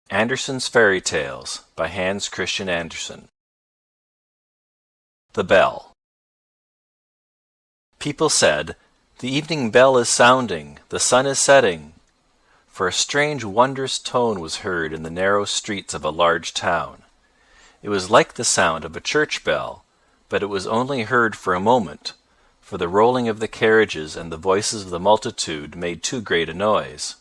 Andersen's Fairy Tales by Hans Christian Andersen. The Bell. People said, "The evening bell is sounding, the sun is setting," for a strange wondrous tone was heard in the narrow streets of a large town. It was like the sound of a church bell, but it was only heard for a moment, for the rolling of the carriages and the voices of the multitude made too great a noise.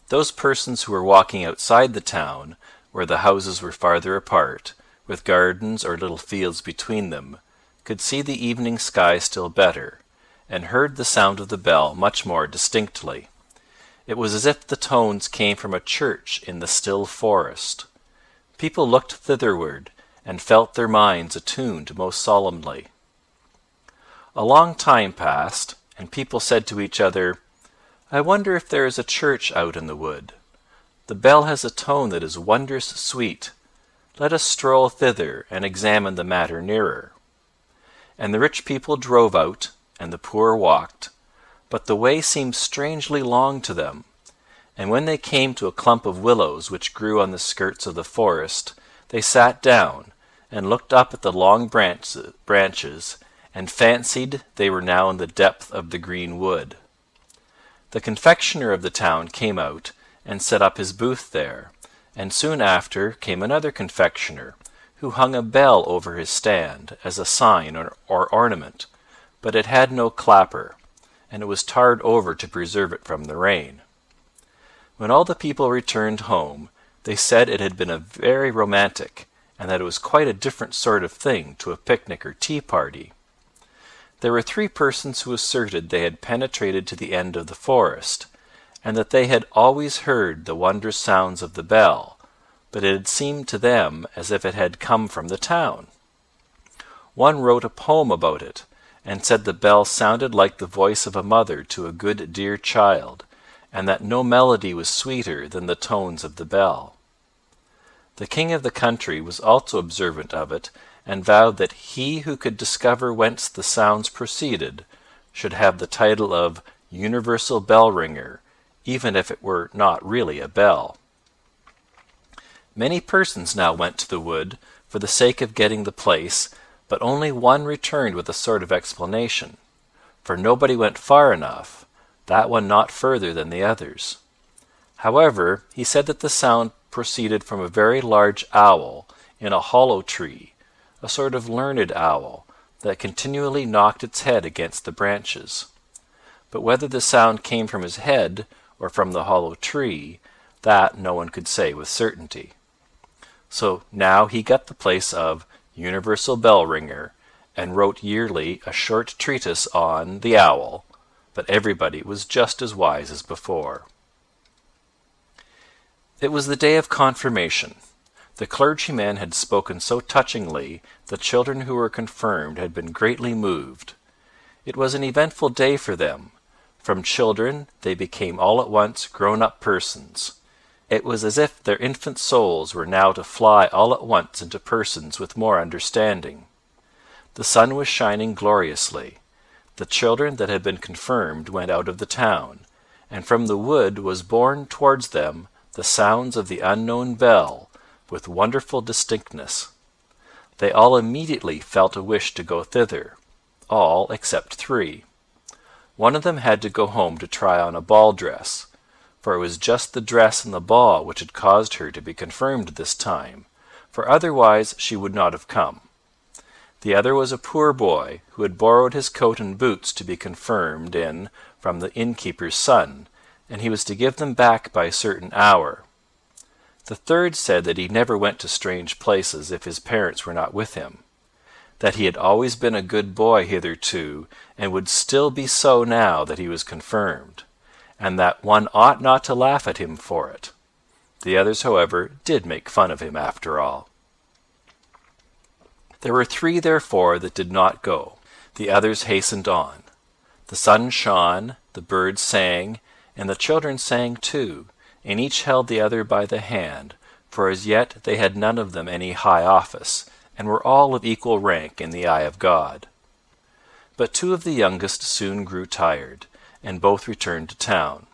Those persons who were walking outside the town, where the houses were farther apart, with gardens or little fields between them, could see the evening sky still better, and heard the sound of the bell much more distinctly. It was as if the tones came from a church in the still forest. People looked thitherward, and felt their minds attuned most solemnly. A long time passed, and people said to each other, "I wonder if there is a church out in the wood. The bell has a tone that is wondrous sweet. Let us stroll thither and examine the matter nearer." And the rich people drove out, and the poor walked, but the way seemed strangely long to them, and when they came to a clump of willows which grew on the skirts of the forest, they sat down, and looked up at the long branches, and fancied they were now in the depth of the green wood. The confectioner of the town came out, and set up his booth there, and soon after came another confectioner, who hung a bell over his stand, as a sign or ornament, but it had no clapper, and it was tarred over to preserve it from the rain. When all the people returned home, they said it had been very romantic, and that it was quite a different sort of thing to a picnic or tea party. There were 3 persons who asserted they had penetrated to the end of the forest, and that they had always heard the wondrous sounds of the bell, but it had seemed to them as if it had come from the town. One wrote a poem about it, and said the bell sounded like the voice of a mother to a good dear child, and that no melody was sweeter than the tones of the bell. The king of the country was also observant of it, and vowed that he who could discover whence the sounds proceeded should have the title of universal bell ringer, even if it were not really a bell. Many persons now went to the wood for the sake of getting the place, but only one returned with a sort of explanation, for nobody went far enough, that one not further than the others. However, he said that the sound proceeded from a very large owl in a hollow tree, a sort of learned owl, that continually knocked its head against the branches. But whether the sound came from his head or from the hollow tree, that no one could say with certainty. So now he got the place of universal bell ringer, and wrote yearly a short treatise on the owl, but everybody was just as wise as before. It was the day of confirmation. The clergyman had spoken so touchingly, the children who were confirmed had been greatly moved. It was an eventful day for them. From children they became all at once grown-up persons. It was as if their infant souls were now to fly all at once into persons with more understanding. The sun was shining gloriously. The children that had been confirmed went out of the town, and from the wood was borne towards them the sounds of the unknown bell, with wonderful distinctness. They all immediately felt a wish to go thither, all except 3. One of them had to go home to try on a ball dress, for it was just the dress and the ball which had caused her to be confirmed this time, for otherwise she would not have come. The other was a poor boy, who had borrowed his coat and boots to be confirmed in from the innkeeper's son, and he was to give them back by a certain hour. The third said that he never went to strange places if his parents were not with him, that he had always been a good boy hitherto, and would still be so now that he was confirmed, and that one ought not to laugh at him for it. The others, however, did make fun of him after all. There were 3, therefore, that did not go. The others hastened on. The sun shone, the birds sang, and the children sang too, and each held the other by the hand, for as yet they had none of them any high office, and were all of equal rank in the eye of God. But 2 of the youngest soon grew tired, and both returned to town.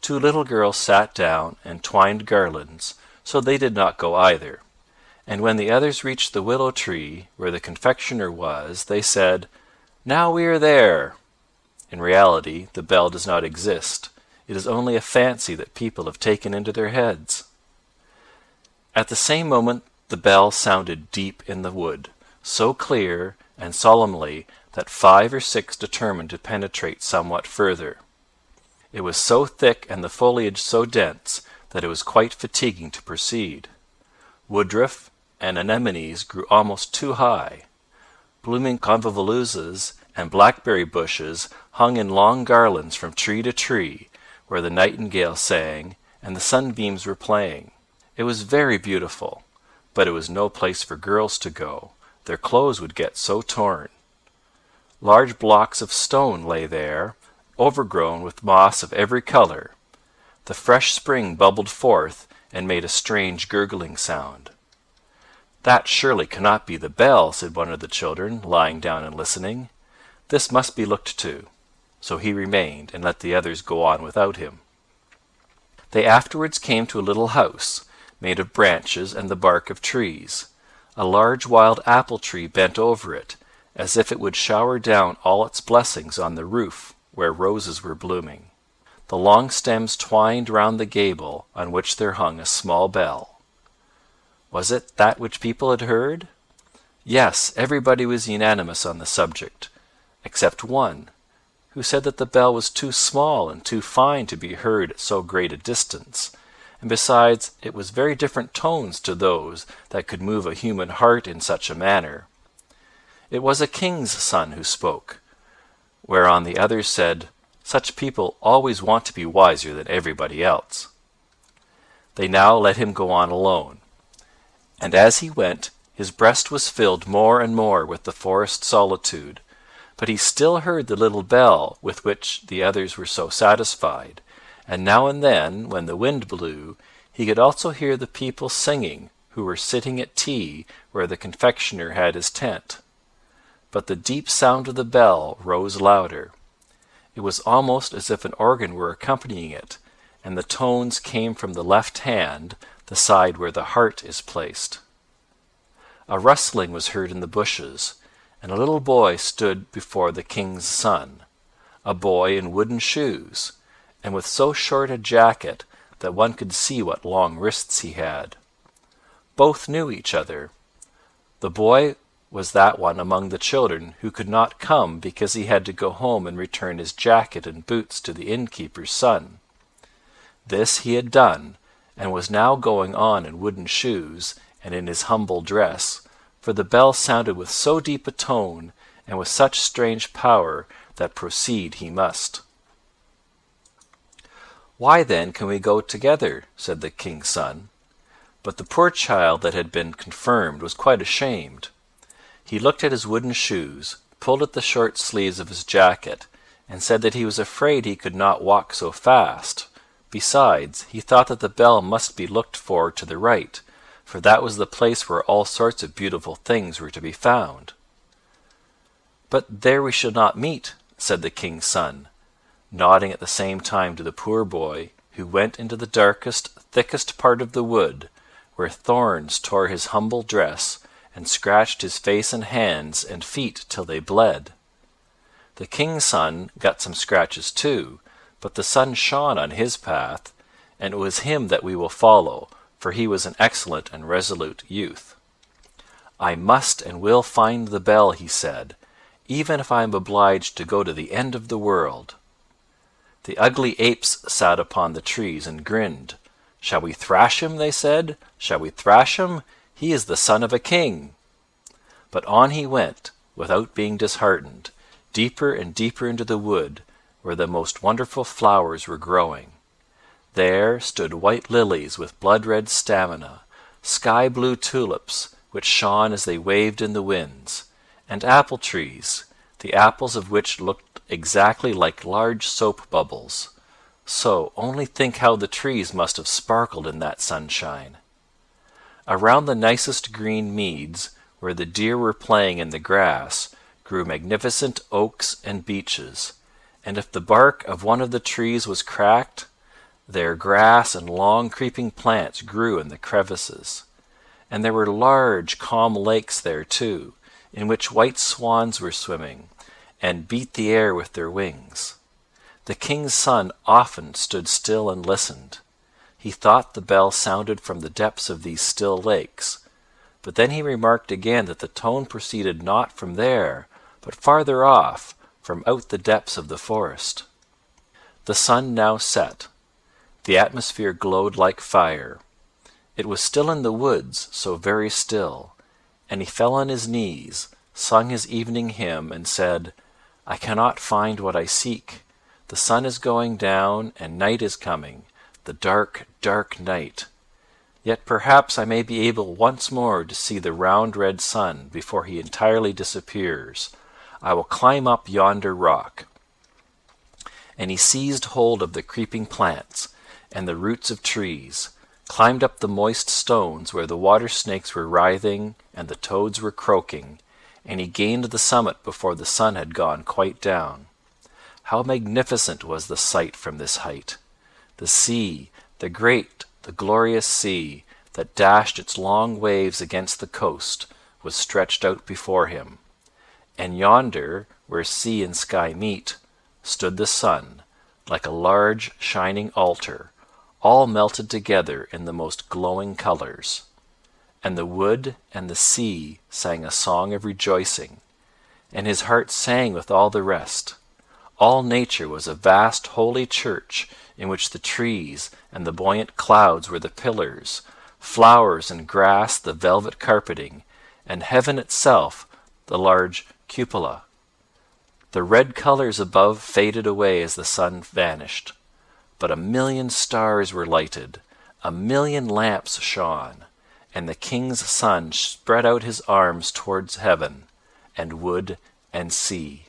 Two little girls sat down and twined garlands, so they did not go either. And when the others reached the willow tree where the confectioner was, they said, "Now we are there." In reality, the bell does not exist. It is only a fancy that people have taken into their heads. At the same moment the bell sounded deep in the wood, so clear and solemnly that 5 or 6 determined to penetrate somewhat further. It was so thick and the foliage so dense that it was quite fatiguing to proceed. Woodruff and anemones grew almost too high. Blooming convolvuluses and blackberry bushes hung in long garlands from tree to tree, where the nightingale sang and the sunbeams were playing. It was very beautiful, but it was no place for girls to go. Their clothes would get so torn. Large blocks of stone lay there, overgrown with moss of every color. The fresh spring bubbled forth and made a strange gurgling sound. "That surely cannot be the bell," said one of the children, lying down and listening. "This must be looked to." So he remained, and let the others go on without him. They afterwards came to a little house, made of branches and the bark of trees. A large wild apple tree bent over it, as if it would shower down all its blessings on the roof where roses were blooming. The long stems twined round the gable, on which there hung a small bell. Was it that which people had heard? Yes, everybody was unanimous on the subject, except one, who said that the bell was too small and too fine to be heard at so great a distance, and besides it was very different tones to those that could move a human heart in such a manner. It was a king's son who spoke, whereon the others said, "Such people always want to be wiser than everybody else." They now let him go on alone, and as he went his breast was filled more and more with the forest solitude, but he still heard the little bell with which the others were so satisfied, and now and then, when the wind blew, he could also hear the people singing who were sitting at tea where the confectioner had his tent. But the deep sound of the bell rose louder. It was almost as if an organ were accompanying it, and the tones came from the left hand, the side where the heart is placed. A rustling was heard in the bushes, and a little boy stood before the king's son, a boy in wooden shoes, and with so short a jacket that one could see what long wrists he had. Both knew each other. The boy was that one among the children who could not come because he had to go home and return his jacket and boots to the innkeeper's son. This he had done, and was now going on in wooden shoes and in his humble dress, for the bell sounded with so deep a tone and with such strange power that proceed he must. "Why then can we go together?" said the king's son. But the poor child that had been confirmed was quite ashamed. He looked at his wooden shoes, pulled at the short sleeves of his jacket, and said that he was afraid he could not walk so fast. Besides, he thought that the bell must be looked for to the right, for that was the place where all sorts of beautiful things were to be found. "But there we shall not meet," said the king's son, nodding at the same time to the poor boy, who went into the darkest, thickest part of the wood, where thorns tore his humble dress, and scratched his face and hands and feet till they bled. The king's son got some scratches too, but the sun shone on his path, and it was him that we will follow, for he was an excellent and resolute youth. "I must and will find the bell," he said, "even if I am obliged to go to the end of the world." The ugly apes sat upon the trees and grinned. "Shall we thrash him?" they said. "Shall we thrash him? He is the son of a king." But on he went, without being disheartened, deeper and deeper into the wood, where the most wonderful flowers were growing. There stood white lilies with blood-red stamina, sky-blue tulips, which shone as they waved in the winds, and apple trees, the apples of which looked exactly like large soap bubbles. So only think how the trees must have sparkled in that sunshine. Around the nicest green meads, where the deer were playing in the grass, grew magnificent oaks and beeches, and if the bark of one of the trees was cracked, There grass and long creeping plants grew in the crevices, and there were large calm lakes there too, in which white swans were swimming, and beat the air with their wings. The king's son often stood still and listened. He thought the bell sounded from the depths of these still lakes, but then he remarked again that the tone proceeded not from there, but farther off, from out the depths of the forest. The sun now set. The atmosphere glowed like fire. It was still in the woods, so very still, and he fell on his knees, sung his evening hymn, and said, "I cannot find what I seek. The sun is going down, and night is coming, the dark, dark night. Yet perhaps I may be able once more to see the round red sun before he entirely disappears. I will climb up yonder rock." And he seized hold of the creeping plants and the roots of trees, climbed up the moist stones where the water snakes were writhing and the toads were croaking, and he gained the summit before the sun had gone quite down. How magnificent was the sight from this height! The sea, the great, the glorious sea, that dashed its long waves against the coast, was stretched out before him. And yonder, where sea and sky meet, stood the sun, like a large shining altar, all melted together in the most glowing colors. And the wood and the sea sang a song of rejoicing, and his heart sang with all the rest. All nature was a vast holy church in which the trees and the buoyant clouds were the pillars, flowers and grass the velvet carpeting, and heaven itself the large cupola. The red colors above faded away as the sun vanished, but 1,000,000 stars were lighted, 1,000,000 lamps shone, and the king's son spread out his arms towards heaven, and wood and sea.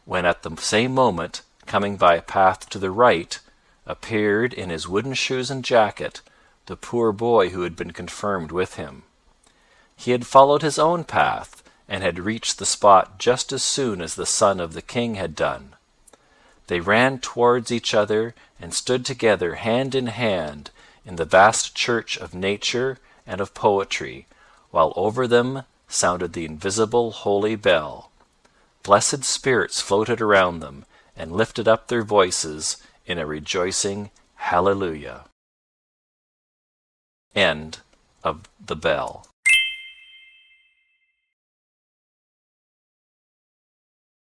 When at the same moment, coming by a path to the right, appeared, in his wooden shoes and jacket, the poor boy who had been confirmed with him. He had followed his own path, and had reached the spot just as soon as the son of the king had done. They ran towards each other and stood together hand in hand in the vast church of nature and of poetry, while over them sounded the invisible holy bell. Blessed spirits floated around them and lifted up their voices in a rejoicing hallelujah. End of The Bell.